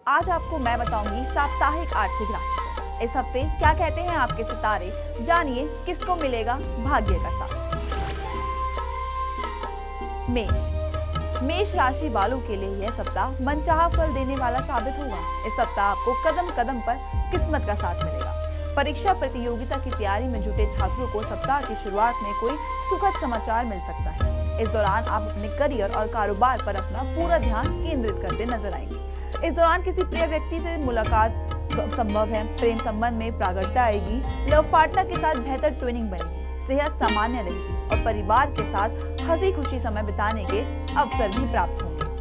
आज आपको मैं बताऊंगी साप्ताहिक आर्थिक राशिफल। इस हफ्ते क्या कहते हैं आपके सितारे, जानिए किसको मिलेगा भाग्य का साथ। मेष राशि वालों के लिए यह सप्ताह मनचाहा फल देने वाला साबित होगा। इस सप्ताह आपको कदम कदम पर किस्मत का साथ मिलेगा। परीक्षा प्रतियोगिता की तैयारी में जुटे छात्रों को सप्ताह की शुरुआत में कोई सुखद समाचार मिल सकता है। इस दौरान आप अपने करियर और कारोबार पर अपना पूरा ध्यान केंद्रित करते नजर आएंगे। इस दौरान किसी प्रिय व्यक्ति से मुलाकात संभव है। प्रेम संबंध में प्रागट्यता आएगी। लव पार्टनर के साथ बेहतर ट्विनिंग बनेगी। सेहत सामान्य रहेगी और परिवार के साथ हंसी खुशी समय बिताने के अवसर भी प्राप्त होंगे।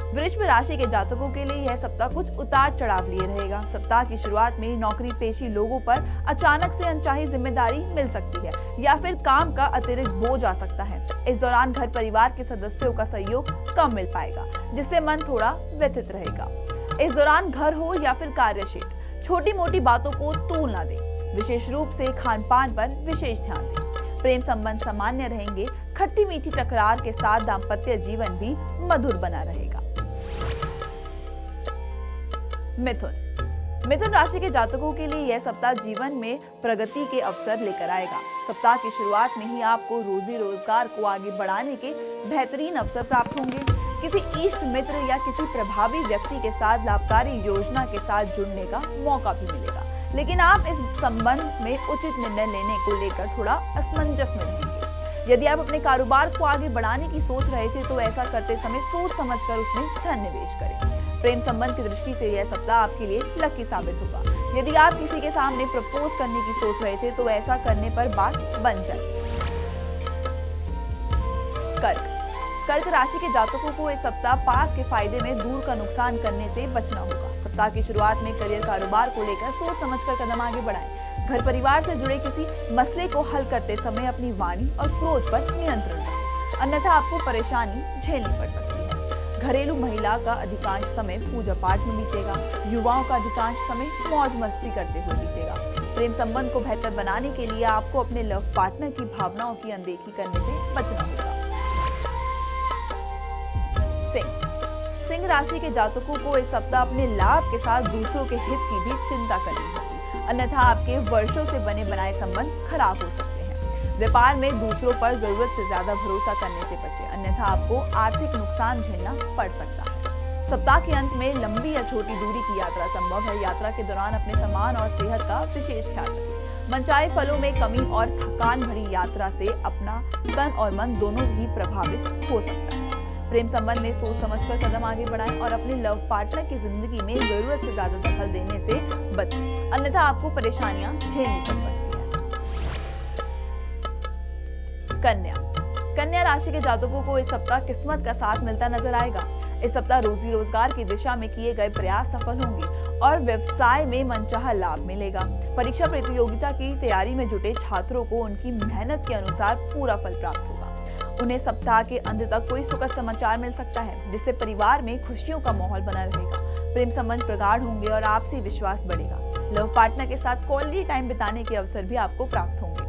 वृषभ राशि के जातकों के लिए यह सप्ताह कुछ उतार चढ़ाव लिए रहेगा। सप्ताह की शुरुआत में नौकरी पेशी लोगों पर अचानक से अनचाही जिम्मेदारी मिल सकती है या फिर काम का अतिरिक्त बोझ आ सकता है। इस दौरान घर परिवार के सदस्यों का सहयोग कम मिल पाएगा, जिससे मन थोड़ा व्यथित रहेगा। इस दौरान घर हो या फिर कार्यक्षेत्र, छोटी मोटी बातों को तूल ना दें। विशेष रूप से खान पान पर विशेष ध्यान दें। प्रेम संबंध सामान्य रहेंगे। खट्टी मीठी टकरार के साथ दाम्पत्य जीवन भी मधुर बना रहेगा। मिथुन राशि के जातकों के लिए यह सप्ताह जीवन में प्रगति के अवसर लेकर आएगा। सप्ताह की शुरुआत में ही आपको रोजी रोजगार को आगे बढ़ाने के बेहतरीन अवसर प्राप्त होंगे। किसी इष्ट मित्र या किसी प्रभावी व्यक्ति के साथ लाभकारी योजना के साथ जुड़ने का मौका भी मिलेगा, लेकिन आप इस संबंध में उचित निर्णय लेने को लेकर थोड़ा असमंजस में रहेंगे। यदि आप अपने कारोबार को आगे बढ़ाने की सोच रहे थे तो ऐसा करते समय सोच समझकर उसमें धन निवेश करें। प्रेम संबंध की दृष्टि से यह सप्ताह आपके लिए लकी साबित होगा। यदि आप किसी के सामने प्रपोज करने की सोच रहे थे तो ऐसा करने पर बात बन जाए। कर्क राशि के जातकों को इस सप्ताह पास के फायदे में दूर का नुकसान करने से बचना होगा। सप्ताह की शुरुआत में करियर कारोबार को लेकर सोच समझकर कदम आगे बढ़ाएं। घर परिवार से जुड़े किसी मसले को हल करते समय अपनी वाणी और क्रोध पर नियंत्रण रखें, अन्यथा आपको परेशानी झेलनी पड़ सकती है। घरेलू महिला का अधिकांश समय पूजा पाठ में बीतेगा। युवाओं का अधिकांश समय मौज मस्ती करते हुए बीतेगा। प्रेम संबंध को बेहतर बनाने के लिए आपको अपने लव पार्टनर की भावनाओं की अनदेखी करने से बचना होगा। सिंह राशि के जातकों को इस सप्ताह अपने लाभ के साथ दूसरों के हित की भी चिंता करनी होगी, अन्यथा आपके वर्षों से बने बनाए संबंध खराब हो सकते हैं। व्यापार में दूसरों पर जरूरत से ज्यादा भरोसा करने से बचें, अन्यथा आपको आर्थिक नुकसान झेलना पड़ सकता है। सप्ताह के अंत में लंबी या छोटी दूरी की यात्रा संभव है। यात्रा के दौरान अपने सामान और सेहत का विशेष ख्याल रखें। मनचाहे फलों में कमी और थकान भरी यात्रा से अपना तन और मन दोनों ही प्रभावित हो सकता है। प्रेम संबंध में सोच समझकर कदम आगे बढ़ाएं और अपने लव पार्टनर की जिंदगी में जरूरत से ज्यादा दखल देने से बचें, अन्यथा आपको परेशानियां झेलनी पड़ सकती हैं। कन्या राशि के जातकों को इस सप्ताह किस्मत का साथ मिलता नजर आएगा। इस सप्ताह रोजी रोजगार की दिशा में किए गए प्रयास सफल होंगे और व्यवसाय में मनचाहा लाभ मिलेगा। परीक्षा प्रतियोगिता की तैयारी में जुटे छात्रों को उनकी मेहनत के अनुसार पूरा फल प्राप्त होगा। उन्हें सप्ताह के अंत तक कोई सुखद समाचार मिल सकता है, जिससे परिवार में खुशियों का माहौल बना रहेगा। प्रेम संबंध प्रगाढ़ होंगे और आपसी विश्वास बढ़ेगा। लव पार्टनर के साथ क्वालिटी टाइम बिताने के अवसर भी आपको प्राप्त होंगे।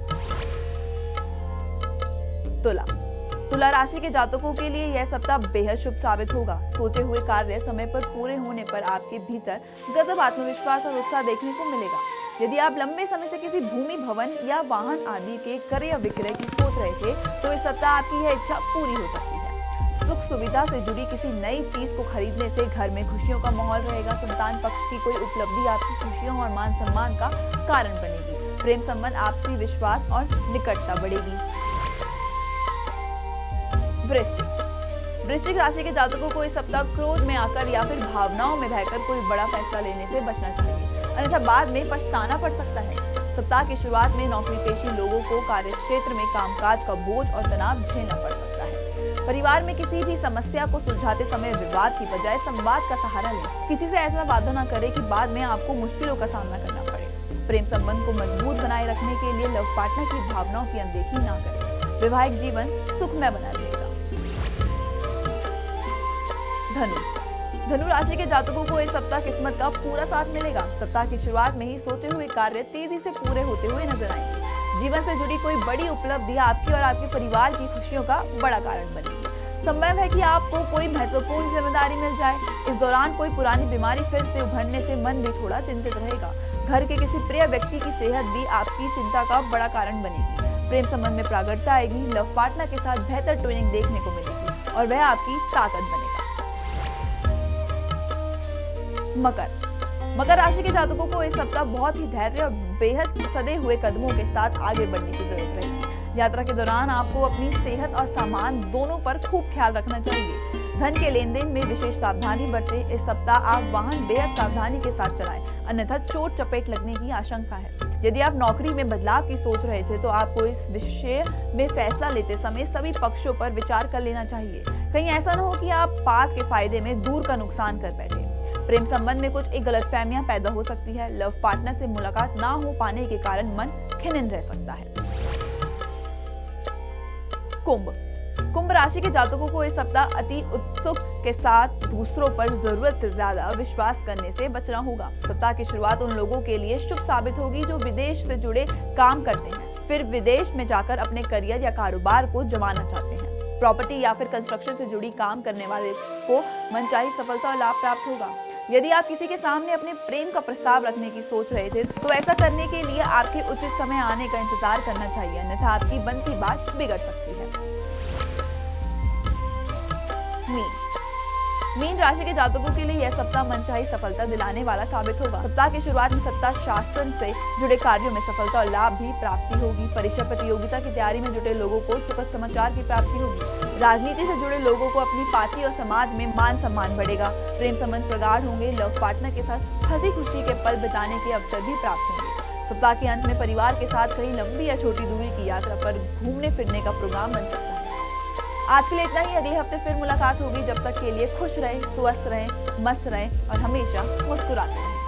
तुला राशि के जातकों के लिए यह सप्ताह बेहद शुभ साबित होगा। सोचे हुए कार्य समय पर पूरे होने पर आपके भीतर गजब आत्मविश्वास और उत्साह देखने को मिलेगा। यदि आप लंबे समय से किसी भूमि भवन या वाहन आदि के क्रय विक्रय की सोच रहे थे तो इस सप्ताह आपकी यह इच्छा पूरी हो सकती है। सुख सुविधा से जुड़ी किसी नई चीज को खरीदने से घर में खुशियों का माहौल रहेगा। संतान पक्ष की कोई उपलब्धि आपकी खुशियों और मान सम्मान का कारण बनेगी। प्रेम संबंध आपसी विश्वास और निकटता बढ़ेगी। वृश्चिक राशि के जातकों को इस सप्ताह क्रोध में आकर या फिर भावनाओं में बहकर कोई बड़ा फैसला लेने से बचना चाहिए, अन्यथा बाद में पछताना पड़ सकता है। सप्ताह की शुरुआत में नौकरी पेशी लोगों को कार्यक्षेत्र में कामकाज का बोझ और तनाव झेलना पड़ सकता है। परिवार में किसी भी समस्या को सुलझाते समय विवाद की बजाय संवाद का सहारा लें। किसी से ऐसा वादा न करें कि बाद में आपको मुश्किलों का सामना करना पड़े। प्रेम संबंध को मजबूत बनाए रखने के लिए लव पार्टनर की भावनाओं की अनदेखी न करें। वैवाहिक जीवन सुखमय बना रहेगा। धनु राशि के जातकों को इस सप्ताह किस्मत का पूरा साथ मिलेगा। सप्ताह की शुरुआत में ही सोचे हुए कार्य तेजी से पूरे होते हुए नजर आएंगे। जीवन से जुड़ी कोई बड़ी उपलब्धि आपकी और आपके परिवार की खुशियों का बड़ा कारण बनेगी। संभव है कि आपको कोई महत्वपूर्ण जिम्मेदारी मिल जाए। इस दौरान कोई पुरानी बीमारी फिर से उभरने से मन भी थोड़ा चिंतित रहेगा। घर के किसी प्रिय व्यक्ति की सेहत भी आपकी चिंता का बड़ा कारण बनेगी। प्रेम संबंध में प्रागढ़ता आएगी। लव पार्टनर के साथ बेहतर ट्विनिंग देखने को मिलेगी और वह आपकी ताकत बनेगा। मकर राशि के जातकों को इस सप्ताह बहुत ही धैर्य और बेहद सदे हुए कदमों के साथ आगे बढ़ने की जरूरत रहेगी। यात्रा के दौरान आपको अपनी सेहत और सामान दोनों पर खूब ख्याल रखना चाहिए। धन के लेन देन में विशेष सावधानी बरतें। इस सप्ताह आप वाहन बेहद सावधानी के साथ चलाएं, अन्यथा चोट चपेट लगने की आशंका है। यदि आप नौकरी में बदलाव की सोच रहे थे तो आपको इस विषय में फैसला लेते समय सभी पक्षों पर विचार कर लेना चाहिए। कहीं ऐसा न हो कि आप पास के फायदे में दूर का नुकसान कर बैठे। प्रेम संबंध में कुछ एक गलतफहमियां पैदा हो सकती है। लव पार्टनर से मुलाकात ना हो पाने के कारण मन खिन्न रह सकता है। कुंभ राशि के जातकों को इस सप्ताह अति उत्सुक के साथ दूसरों पर जरूरत से ज्यादा विश्वास करने से बचना होगा। सप्ताह की शुरुआत उन लोगों के लिए शुभ साबित होगी जो विदेश से जुड़े काम करते हैं, फिर विदेश में जाकर अपने करियर या कारोबार को जमाना चाहते हैं। प्रॉपर्टी या फिर कंस्ट्रक्शन से जुड़ी काम करने वाले को मनचाही सफलता और लाभ प्राप्त होगा। यदि आप किसी के सामने अपने प्रेम का प्रस्ताव रखने की सोच रहे थे तो ऐसा करने के लिए आपके उचित समय आने का इंतजार करना चाहिए, अन्यथा आपकी बनती बात बिगड़ सकती है। मीन राशि के जातकों के लिए यह सप्ताह मनचाही सफलता दिलाने वाला साबित होगा। सप्ताह की शुरुआत में सत्ता शासन से जुड़े कार्यों में सफलता और लाभ भी प्राप्ति होगी। परीक्षा प्रतियोगिता की तैयारी में जुटे लोगों को सुखद समाचार की प्राप्ति होगी। राजनीति से जुड़े लोगों को अपनी पार्टी और समाज में मान सम्मान बढ़ेगा। प्रेम संबंध प्रगाढ़ होंगे। लव पार्टनर के साथ हंसी खुशी के पल बिताने के अवसर भी प्राप्त होंगे। सप्ताह के अंत में परिवार के साथ कहीं लंबी या छोटी दूरी की यात्रा पर घूमने फिरने का प्रोग्राम बन सकता है। आज के लिए इतना ही। अगले हफ्ते फिर मुलाकात होगी। जब तक के लिए खुश रहें, स्वस्थ रहें, मस्त रहें और हमेशा मुस्कुराते रहें।